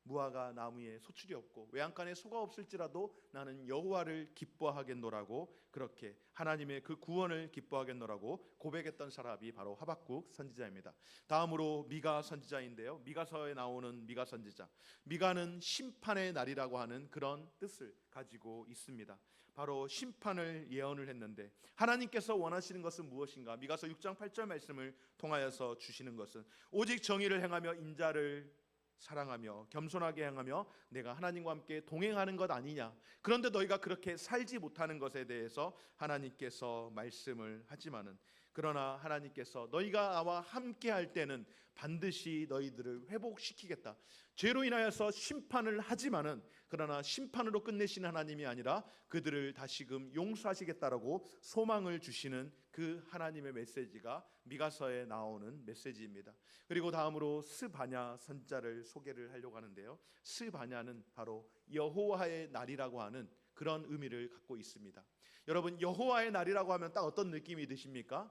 Speaker 1: 무화과 나무에 소출이 없고 외양간에 소가 없을지라도 나는 여호와를 기뻐하겠노라고, 그렇게 하나님의 그 구원을 기뻐하겠노라고 고백했던 사람이 바로 하박국 선지자입니다. 다음으로 미가 선지자인데요, 미가서에 나오는 미가 선지자, 미가는 심판의 날이라고 하는 그런 뜻을 가지고 있습니다. 바로 심판을 예언을 했는데 하나님께서 원하시는 것은 무엇인가? 미가서 6장 8절 말씀을 통하여서 주시는 것은 오직 정의를 행하며 인자를 사랑하며 겸손하게 행하며 내가 하나님과 함께 동행하는 것 아니냐. 그런데 너희가 그렇게 살지 못하는 것에 대해서 하나님께서 말씀을 하지만은, 그러나 하나님께서 너희가 나와 함께 할 때는 반드시 너희들을 회복시키겠다. 죄로 인하여서 심판을 하지만은, 그러나 심판으로 끝내시는 하나님이 아니라 그들을 다시금 용서하시겠다라고 소망을 주시는 그 하나님의 메시지가 미가서에 나오는 메시지입니다. 그리고 다음으로 스바냐 선자를 소개를 하려고 하는데요, 스바냐는 바로 여호와의 날이라고 하는 그런 의미를 갖고 있습니다. 여러분, 여호와의 날이라고 하면 딱 어떤 느낌이 드십니까?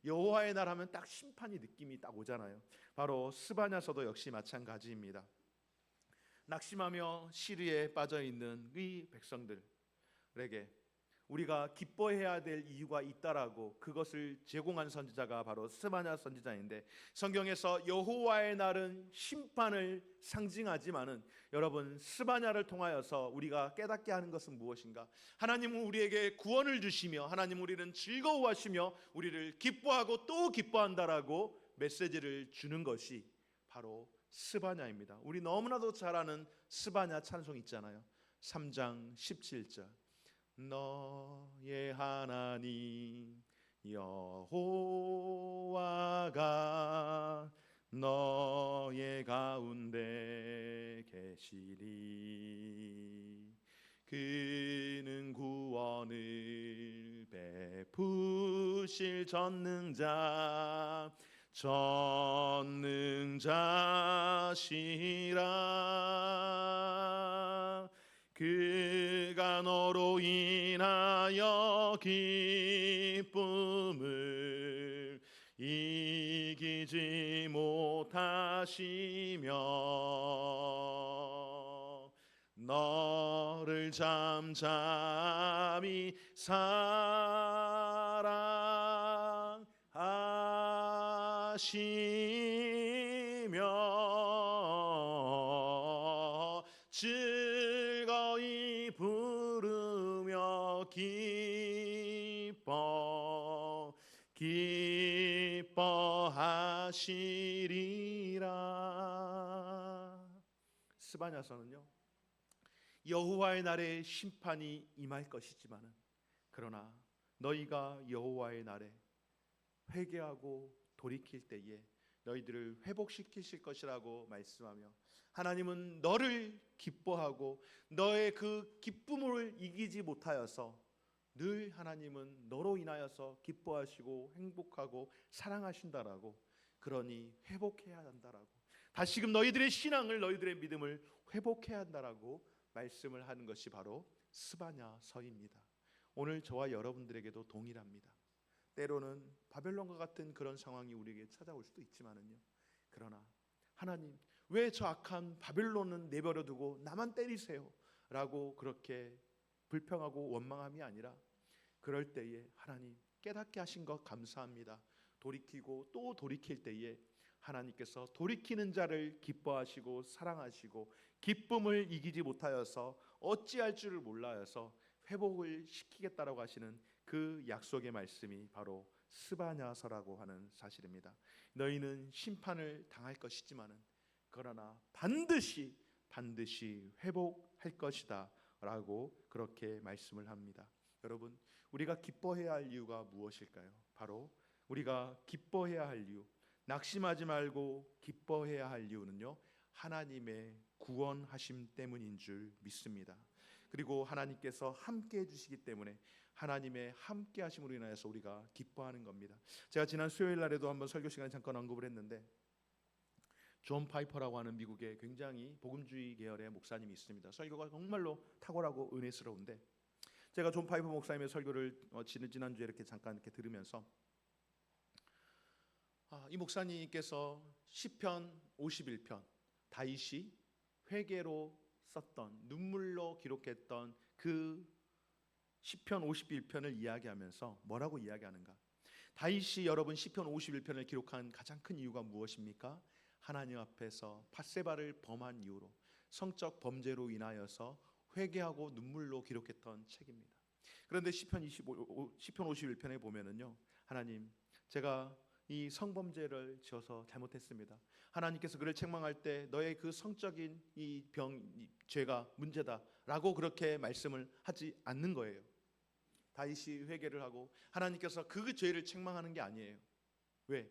Speaker 1: 여호와의 날 하면 딱 심판이 느낌이 딱 오잖아요. 바로 스바냐서도 역시 마찬가지입니다. 낙심하며 시리에 빠져 있는 이 백성들에게 우리가 기뻐해야 될 이유가 있다라고 그것을 제공한 선지자가 바로 스바냐 선지자인데, 성경에서 여호와의 날은 심판을 상징하지만은 여러분, 스바냐를 통하여서 우리가 깨닫게 하는 것은 무엇인가? 하나님은 우리에게 구원을 주시며 하나님 우리는 즐거워하시며 우리를 기뻐하고 또 기뻐한다라고 메시지를 주는 것이 바로 스바냐입니다. 우리 너무나도 잘 아는 스바냐 찬송 있잖아요. 3장 17절 너의 하나님 여호와가 너의 가운데 계시리 그는 구원을 베푸실 전능자시라 그가 너로 인하여 기쁨을 이기지 못하시며 너를 잠잠히 사랑하시며 즐거이 부르며 기뻐하시리라. 스바냐서는요, 여호와의 날에 심판이 임할 것이지만은, 그러나 너희가 여호와의 날에 회개하고 돌이킬 때에 너희들을 회복시키실 것이라고 말씀하며, 하나님은 너를 기뻐하고 너의 그 기쁨을 이기지 못하여서 늘 하나님은 너로 인하여서 기뻐하시고 행복하고 사랑하신다라고, 그러니 회복해야 한다라고, 다시금 너희들의 신앙을 너희들의 믿음을 회복해야 한다라고 말씀을 하는 것이 바로 스바냐서입니다. 오늘 저와 여러분들에게도 동일합니다. 때로는 바벨론과 같은 그런 상황이 우리에게 찾아올 수도 있지만은요, 그러나 하나님 왜 저 악한 바벨론은 내버려 두고 나만 때리세요 라고 그렇게 불평하고 원망함이 아니라, 그럴 때에 하나님 깨닫게 하신 것 감사합니다. 돌이키고 또 돌이킬 때에 하나님께서 돌이키는 자를 기뻐하시고 사랑하시고 기쁨을 이기지 못하여서 어찌할 줄을 몰라여서 회복을 시키겠다라고 하시는 그 약속의 말씀이 바로 스바냐서라고 하는 사실입니다. 너희는 심판을 당할 것이지만은 그러나 반드시 회복할 것이다 라고 그렇게 말씀을 합니다. 여러분, 우리가 기뻐해야 할 이유가 무엇일까요? 바로 우리가 기뻐해야 할 이유, 낙심하지 말고 기뻐해야 할 이유는요, 하나님의 구원하심 때문인 줄 믿습니다. 그리고 하나님께서 함께 해주시기 때문에 하나님의 함께 하심으로 인하여서 우리가 기뻐하는 겁니다. 제가 지난 수요일 날에도 한번 설교 시간에 잠깐 언급을 했는데, 존 파이퍼라고 하는 미국의 굉장히 복음주의 계열의 목사님이 있습니다. 설교가 정말로 탁월하고 은혜스러운데, 제가 존 파이퍼 목사님의 설교를 지난주에 이렇게 잠깐 이렇게 들으면서 이 목사님께서 시편 51편 다윗이 회개로 썼던, 눈물로 기록했던 그 시편 51편을 이야기하면서 뭐라고 이야기하는가? 다윗이 여러분 시편 51편을 기록한 가장 큰 이유가 무엇입니까? 하나님 앞에서 밧세바를 범한 이유로, 성적 범죄로 인하여서 회개하고 눈물로 기록했던 책입니다. 그런데 시편 51편에 보면은요, 하나님, 제가 이 성범죄를 지어서 잘못했습니다. 하나님께서 그를 책망할 때 너의 그 성적인 이 죄가 문제다라고 그렇게 말씀을 하지 않는 거예요. 다윗이 회개를 하고 하나님께서 그 죄를 책망하는 게 아니에요. 왜?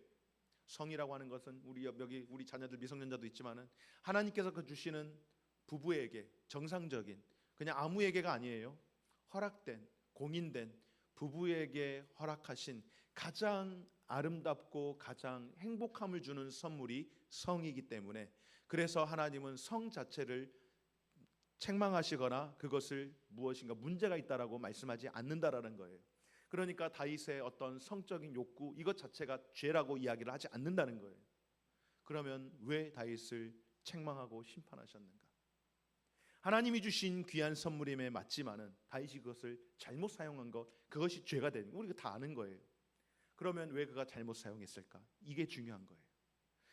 Speaker 1: 성이라고 하는 것은 여기 우리 자녀들 미성년자도 있지만은 하나님께서 그 주시는 부부에게 정상적인 그냥 아무에게가 아니에요. 허락된, 공인된 부부에게 허락하신 가장 아름답고 가장 행복함을 주는 선물이 성이기 때문에, 그래서 하나님은 성 자체를 책망하시거나 그것을 무엇인가 문제가 있다라고 말씀하지 않는다라는 거예요. 그러니까 다윗의 어떤 성적인 욕구 이것 자체가 죄라고 이야기를 하지 않는다는 거예요. 그러면 왜 다윗을 책망하고 심판하셨는가? 하나님이 주신 귀한 선물임에 맞지만은 다윗이 그것을 잘못 사용한 것, 그것이 죄가 되는 거 우리가 다 아는 거예요. 그러면 왜 그가 잘못 사용했을까? 이게 중요한 거예요.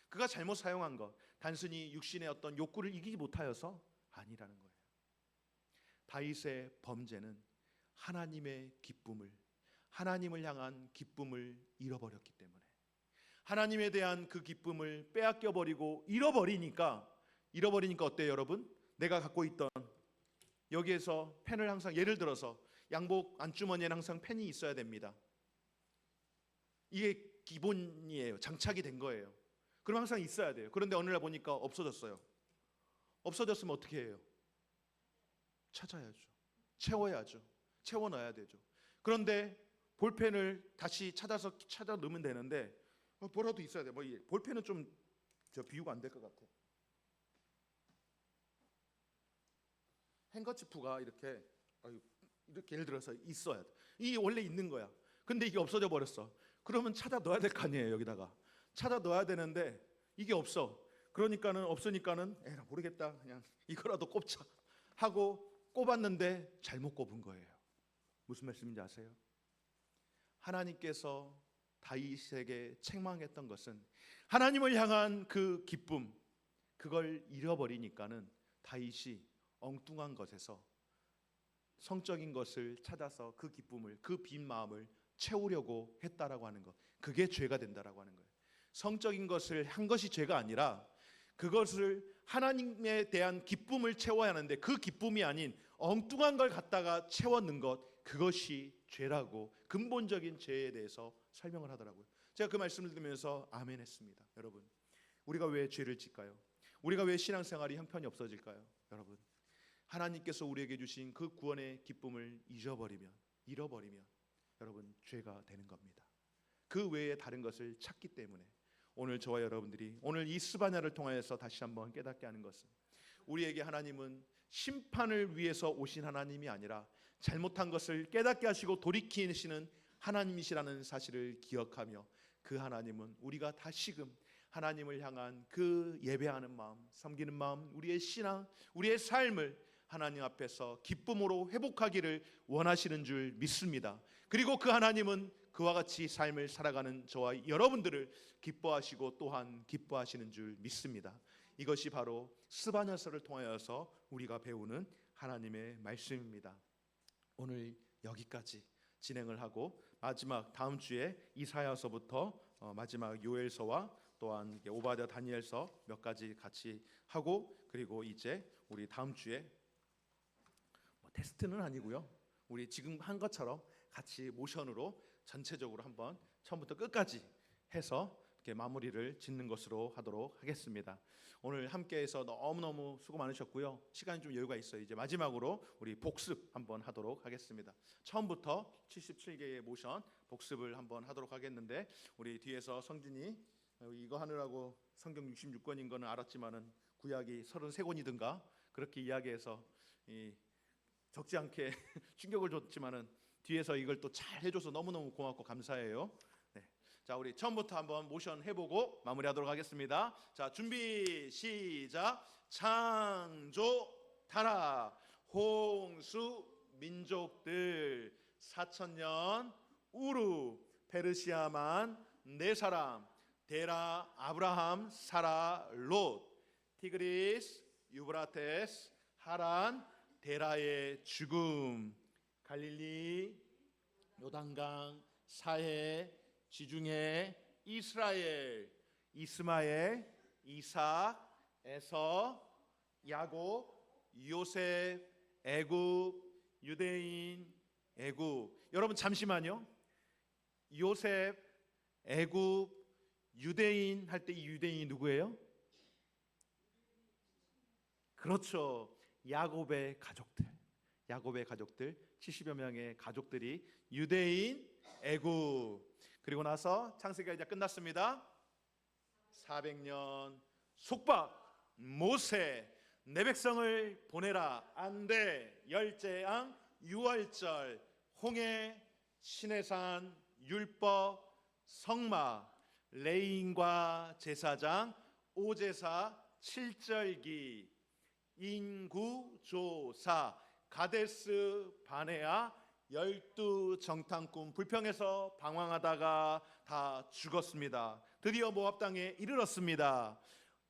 Speaker 1: 그가 잘못 사용한 것, 단순히 육신의 어떤 욕구를 이기지 못하여서 아니라는 거예요. 다윗의 범죄는 하나님의 기쁨을, 하나님을 향한 기쁨을 잃어버렸기 때문에, 하나님에 대한 그 기쁨을 빼앗겨 버리고 잃어버리니까 어때요 여러분? 내가 갖고 있던 여기에서 펜을 항상, 예를 들어서 양복 안주머니에는 항상 펜이 있어야 됩니다. 이게 기본이에요. 장착이 된 거예요. 그럼 항상 있어야 돼요. 그런데 어느 날 보니까 없어졌어요. 없어졌으면 어떻게 해요? 찾아야죠. 채워야죠. 채워 넣어야 되죠. 그런데 볼펜을 다시 찾아 넣으면 되는데 뭐라도 있어야 돼. 볼펜은 좀 비유가 안 될 것 같아. 행거치프가 이렇게 예를 들어서 있어야 돼. 이게 원래 있는 거야. 근데 이게 없어져 버렸어. 그러면 찾아 넣어야 될 거 아니에요. 여기다가 찾아 넣어야 되는데 이게 없어. 그러니까는 없으니까는 에라 모르겠다. 그냥 이거라도 꼽자 하고 꼽았는데 잘못 꼽은 거예요. 무슨 말씀인지 아세요? 하나님께서 다윗에게 책망했던 것은 하나님을 향한 그 기쁨, 그걸 잃어버리니까는 다윗이 엉뚱한 것에서 성적인 것을 찾아서 그 기쁨을, 그 빈 마음을 채우려고 했다라고 하는 것, 그게 죄가 된다라고 하는 거예요. 성적인 것을 한 것이 죄가 아니라 그것을 하나님에 대한 기쁨을 채워야 하는데 그 기쁨이 아닌 엉뚱한 걸 갖다가 채웠는 것, 그것이 죄라고 근본적인 죄에 대해서 설명을 하더라고요. 제가 그 말씀을 들으면서 아멘 했습니다. 여러분, 우리가 왜 죄를 짓까요? 우리가 왜 신앙생활이 형편이 없어질까요? 여러분, 하나님께서 우리에게 주신 그 구원의 기쁨을 잃어버리면 여러분 죄가 되는 겁니다. 그 외에 다른 것을 찾기 때문에 오늘 저와 여러분들이 오늘 이 스바냐를 통하여서 다시 한번 깨닫게 하는 것은, 우리에게 하나님은 심판을 위해서 오신 하나님이 아니라 잘못한 것을 깨닫게 하시고 돌이키시는 하나님이시라는 사실을 기억하며, 그 하나님은 우리가 다시금 하나님을 향한 그 예배하는 마음, 섬기는 마음, 우리의 신앙, 우리의 삶을 하나님 앞에서 기쁨으로 회복하기를 원하시는 줄 믿습니다. 그리고 그 하나님은 그와 같이 삶을 살아가는 저와 여러분들을 기뻐하시고 또한 기뻐하시는 줄 믿습니다. 이것이 바로 스바냐서를 통하여서 우리가 배우는 하나님의 말씀입니다. 오늘 여기까지 진행을 하고 마지막 다음 주에 이사야서부터 마지막 요엘서와 또한 오바댜 다니엘서 몇 가지 같이 하고, 그리고 이제 우리 다음 주에 테스트는 아니고요, 우리 지금 한 것처럼 같이 모션으로 전체적으로 한번 처음부터 끝까지 해서 이렇게 마무리를 짓는 것으로 하도록 하겠습니다. 오늘 함께해서 너무너무 수고 많으셨고요. 시간이 좀 여유가 있어요. 이제 마지막으로 우리 복습 한번 하도록 하겠습니다. 처음부터 77개의 모션 복습을 한번 하도록 하겠는데, 우리 뒤에서 성진이 이거 하느라고 성경 66권인 거는 알았지만은 구약이 33권이든가 그렇게 이야기해서 적지 않게 충격을 줬지만은 뒤에서 이걸 또 잘 해줘서 너무너무 고맙고 감사해요. 네. 자, 우리 처음부터 한번 모션 해보고 마무리하도록 하겠습니다. 자, 준비 시작. 창조 타락 홍수 민족들 4,000년 우루 페르시아만 네 사람 데라 아브라함 사라 롯 티그리스 유브라테스 하란 데라의 죽음 갈릴리 요단강 사해 지중해 이스라엘 이스마엘 이삭 에서 야곱 요셉 애굽 유대인 애굽. 여러분 잠시만요. 요셉 애굽 유대인 할 때 이 유대인이 누구예요? 그렇죠. 야곱의 가족들. 야곱의 가족들 70여 명의 가족들이 유대인 애굽. 그리고 나서 창세기가 이제 끝났습니다. 400년 속박 모세 내 백성을 보내라. 안돼. 열재앙 유월절 홍해 시내산 율법 성막 레인과 제사장 오제사 7절기 인구조사 가데스 바네아 12정탐꾼 불평해서 방황하다가 다 죽었습니다. 드디어 모압 땅에 이르렀습니다.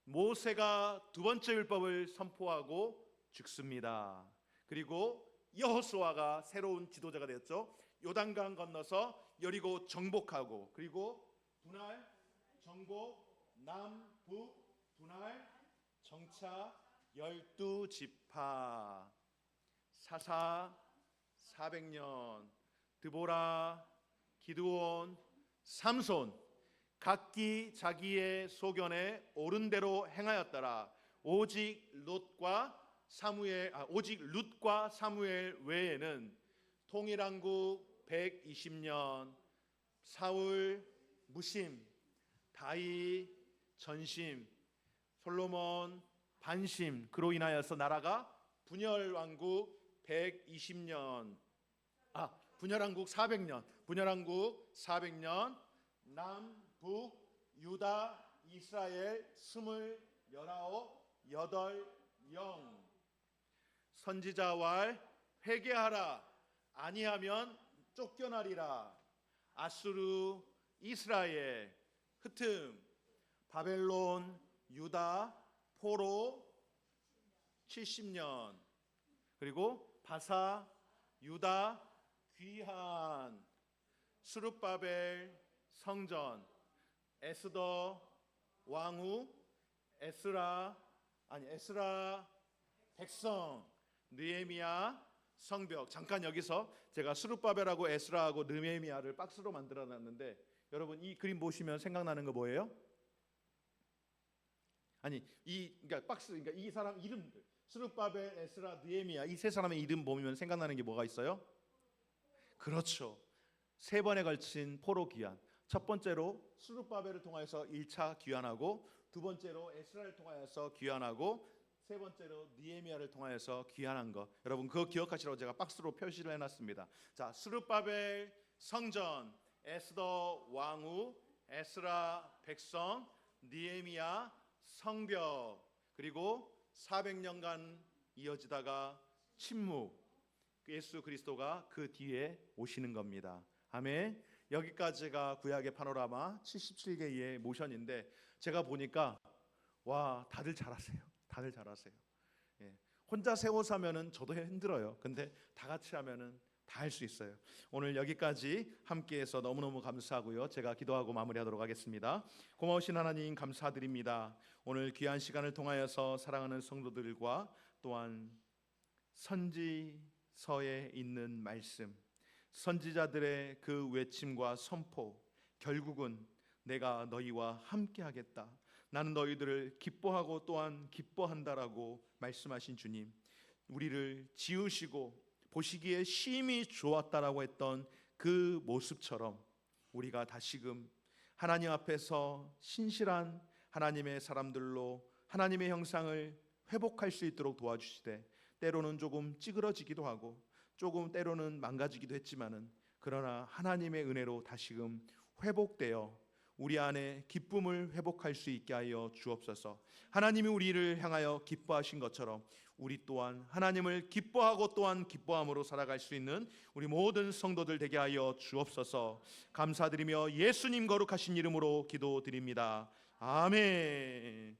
Speaker 1: 모세가 두 번째 율법을 선포하고 죽습니다. 그리고 여호수아가 새로운 지도자가 되었죠. 요단강 건너서 여리고 정복하고 그리고 분할 정복 남북 분할 정차 12지파 사사 400년 드보라 기드온 삼손 각기 자기의 소견에 옳은 대로 행하였더라. 오직 룻과 사무엘 외에는 통일왕국 120년 사울 무심 다윗 전심 솔로몬 반심 그로 인하여서 나라가 분열왕국 120년 분열왕국 400년 남북 유다 이스라엘 28 선지자왈 회개하라 아니하면 쫓겨나리라. 아수르 이스라엘 흩음 바벨론 유다 포로 70년 그리고 바사 유다 귀한 스룹바벨 성전 에스더 왕후 에스라 백성 느헤미야 성벽. 잠깐 여기서 제가 스룹바벨하고 에스라하고 느헤미야를 박스로 만들어 놨는데 여러분 이 그림 보시면 생각나는 거 뭐예요? 그러니까 박스 그러니까 이 사람 이름들 스룹바벨 에스라 느헤미야 이 세 사람의 이름 보면 생각나는 게 뭐가 있어요? 그렇죠. 세 번에 걸친 포로 귀환. 첫 번째로 스룹바벨을 통하여서 1차 귀환하고 두 번째로 에스라를 통하여서 귀환하고 세 번째로 느헤미야를 통하여서 귀환한 거. 여러분 그거 기억하시라고 제가 박스로 표시를 해놨습니다. 자, 스룹바벨 성전, 에스더 왕후, 에스라 백성, 느헤미야 성벽, 그리고 400년간 이어지다가 침묵. 예수 그리스도가 그 뒤에 오시는 겁니다. 아멘. 여기까지가 구약의 파노라마 77개의 모션인데 제가 보니까 와 다들 잘하세요. 다들 잘하세요. 예. 혼자 세워서 하면은 저도 힘들어요. 근데 다 같이 하면은 다 할 수 있어요. 오늘 여기까지 함께해서 너무너무 감사하고요. 제가 기도하고 마무리하도록 하겠습니다. 고마우신 하나님 감사드립니다. 오늘 귀한 시간을 통하여서 사랑하는 성도들과 또한 선지서에 있는 말씀 선지자들의 그 외침과 선포 결국은 내가 너희와 함께하겠다. 나는 너희들을 기뻐하고 또한 기뻐한다라고 말씀하신 주님 우리를 지으시고 보시기에 심히 좋았다라고 했던 그 모습처럼 우리가 다시금 하나님 앞에서 신실한 하나님의 사람들로 하나님의 형상을 회복할 수 있도록 도와주시되 때로는 조금 찌그러지기도 하고 조금 때로는 망가지기도 했지만은 그러나 하나님의 은혜로 다시금 회복되어 우리 안에 기쁨을 회복할 수 있게 하여 주옵소서. 하나님이 우리를 향하여 기뻐하신 것처럼 우리 또한 하나님을 기뻐하고 또한 기뻐함으로 살아갈 수 있는 우리 모든 성도들 되게 하여 주옵소서. 감사드리며 예수님 거룩하신 이름으로 기도드립니다. 아멘.